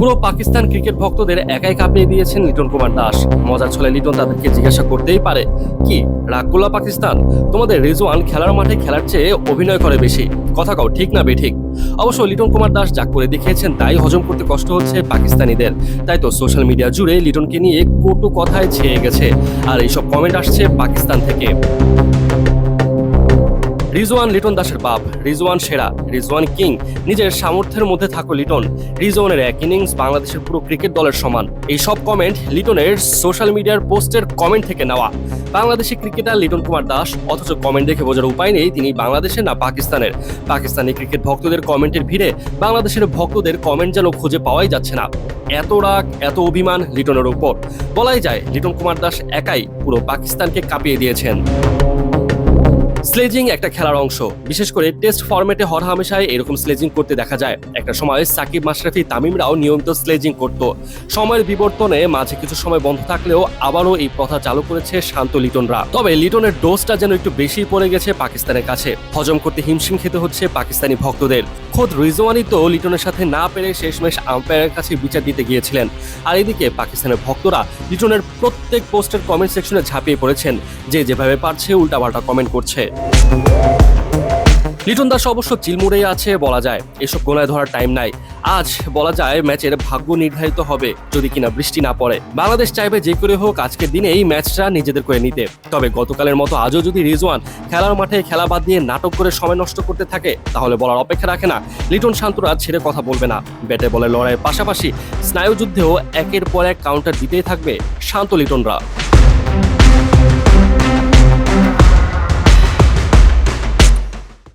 পুরো পাকিস্তান ক্রিকেট ভক্তদের একাই কাঁপিয়ে দিয়েছেন লিটন কুমার দাস। মজার ছলে লিটন তাদেরকে জিজ্ঞাসা করতেই পারে, কি রাগগুলা পাকিস্তান? তোমাদের রিজওয়ান খেলার মাঠে খেলার চেয়ে অভিনয় করে বেশি, কথা কও ঠিক না বেঠিক? অবশ্য লিটন কুমার দাস যা করে দেখিয়েছেন তাই হজম করতে কষ্ট হচ্ছে পাকিস্তানিদের। তাই তো সোশ্যাল মিডিয়া জুড়ে লিটনকে নিয়ে কটু কথায় ছেয়ে গেছে, আর এইসব কমেন্ট আসছে পাকিস্তান থেকে। রিজওয়ান লিটন দাসের বাপ, রিজওয়ান সেরা, রিজওয়ান কিং। নিজের সামর্থ্যের মধ্যে থাকো লিটন। রিজওয়ানের এক ইনিংস বাংলাদেশের পুরো ক্রিকেট দলের সমান। এই সব কমেন্ট লিটনের সোশ্যাল মিডিয়ার পোস্টের কমেন্ট থেকে নেওয়া। বাংলাদেশি ক্রিকেটার লিটন কুমার দাস, অথচ কমেন্ট দেখে বোঝার উপায় নেই তিনি বাংলাদেশের না পাকিস্তানের। পাকিস্তানি ক্রিকেট ভক্তদের কমেন্টের ভিড়ে বাংলাদেশের ভক্তদের কমেন্ট যেন খুঁজে পাওয়াই যাচ্ছে না। এত রাগ, এত অভিমান লিটনের উপর। বলাই যায় লিটন কুমার দাস একাই পুরো পাকিস্তানকে কাঁপিয়ে দিয়েছেন। স্লেজিং একটা খেলার অংশ, বিশেষ করে টেস্ট ফরম্যাটে হরহামেশাই এরকম স্লেজিং করতে দেখা যায়। একটা সময় সাকিব, মাশরাফি, তামিমরাও নিয়মিত স্লেজিং করত। সময়ের বিবর্তনে মাঝে কিছু সময় বন্ধ থাকলেও আবারও এই প্রথা চালু করেছে শান্ত লিটনরা। তবে লিটনের ডোজটা যেন একটু বেশি পড়ে গেছে পাকিস্তানের কাছে। হজম করতে হিমশিম খেতে হচ্ছে পাকিস্তানি ভক্তদের। খোদ রিজওয়ানি তো লিটনের সাথে না পেরে শেষমেশ আম্পায়ারের কাছে বিচার দিতে গিয়েছিলেন। আর এদিকে পাকিস্তানের ভক্তরা লিটনের প্রত্যেক পোস্টের কমেন্ট সেকশনে ঝাঁপিয়ে পড়েছেন, যে যেভাবে পারছে উল্টাপাল্টা কমেন্ট করছে। লিটন দাস অবশ্য চিলমুড়েই আছে বলা যায়, এসব গোনায় ধরার টাইম নাই। আজ বলা যায় ম্যাচের ভাগ্য নির্ধারিত হবে যদি কিনা বৃষ্টি না পড়ে। বাংলাদেশ চাইবে যে করে হোক আজকের দিনে এই ম্যাচটা নিজেদের করে নিতে। তবে গতকালের মতো আজও যদি রিজওয়ান খেলার মাঠে খেলা বাদ দিয়ে নাটক করে সময় নষ্ট করতে থাকে, তাহলে বলার অপেক্ষা রাখে না লিটন শান্তরা ছেড়ে কথা বলবে না। ব্যাটে বলে লড়াইয়ের পাশাপাশি স্নায়ুযুদ্ধেও একের পর এক কাউন্টার দিতেই থাকবে শান্ত লিটনরা।